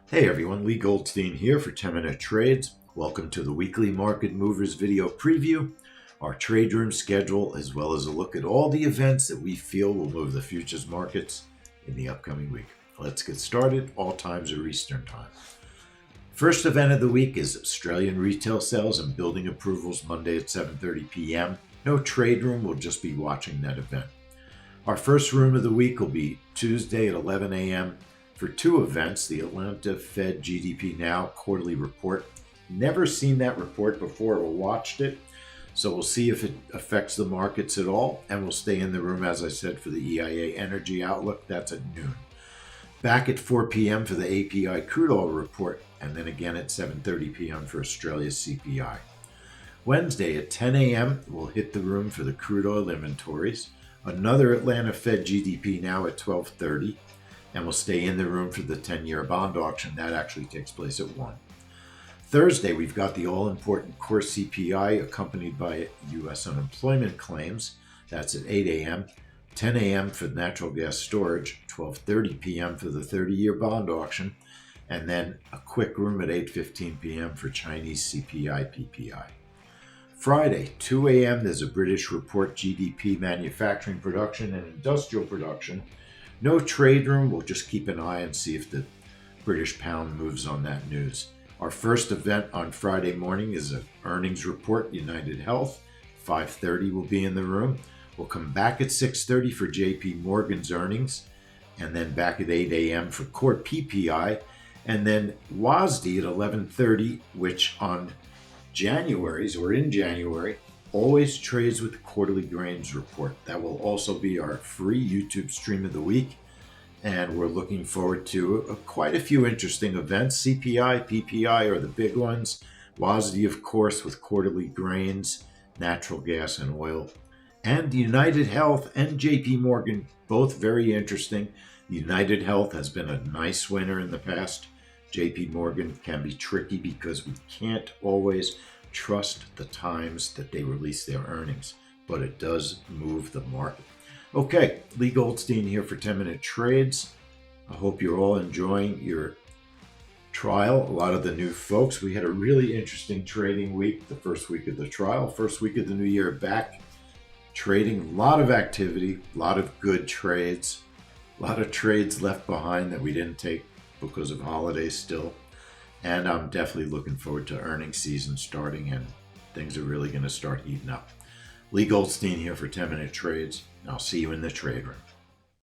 Hey everyone, Leigh Goldstein here for 10-Minute Trades. Welcome to the weekly Market Movers video preview, our trade room schedule, as well as a look at all the events that we feel will move the futures markets in the upcoming week. Let's get started. All times are Eastern time. First event of the week is Australian retail sales and building approvals Monday at 7:30 p.m. No trade room, we'll just be watching that event. Our first room of the week will be Tuesday at 11 a.m. for two events, the Atlanta Fed GDP Now quarterly report. Never seen that report before or watched it, so we'll see if it affects the markets at all, and we'll stay in the room, as I said, for the EIA Energy Outlook. That's at noon. Back at 4 p.m. for the API crude oil report, and then again at 7:30 p.m. for Australia's CPI. Wednesday at 10 a.m., we'll hit the room for the crude oil inventories. Another Atlanta Fed GDP Now at 12:30. And we'll stay in the room for the 10-year bond auction. That actually takes place at 1. Thursday, we've got the all-important core CPI accompanied by U.S. unemployment claims. That's at 8 a.m., 10 a.m. for natural gas storage, 12:30 p.m. for the 30-year bond auction, and then a quick room at 8:15 p.m. for Chinese CPI PPI. Friday, 2 a.m., there's a British report, GDP manufacturing production and industrial production. No trade room, we'll just keep an eye and see if the British pound moves on that news. Our first event on Friday morning is an earnings report, United Health. 5:30 will be in the room. We'll come back at 6:30 for JP Morgan's earnings, and then back at 8 a.m. for core PPI, and then WASD at 11:30, which on in January, always trades with the quarterly grains report. That will also be our free YouTube stream of the week. And we're looking forward to quite a few interesting events. CPI, PPI are the big ones. WASD, of course, with quarterly grains, natural gas and oil. And United Health and JP Morgan, both very interesting. United Health has been a nice winner in the past. JP Morgan can be tricky because we can't always trust the times that they release their earnings, but it does move the market. Okay, Leigh Goldstein here for 10-Minute Trades. I hope you're all enjoying your trial. A lot of the new folks. We had a really interesting trading week, the first week of the trial, first week of the new year back trading. A lot of activity, a lot of good trades, a lot of trades left behind that we didn't take because of holidays still. And I'm definitely looking forward to earnings season starting, and things are really going to start heating up. Leigh Goldstein here for 10-Minute Trades. I'll see you in the trade room.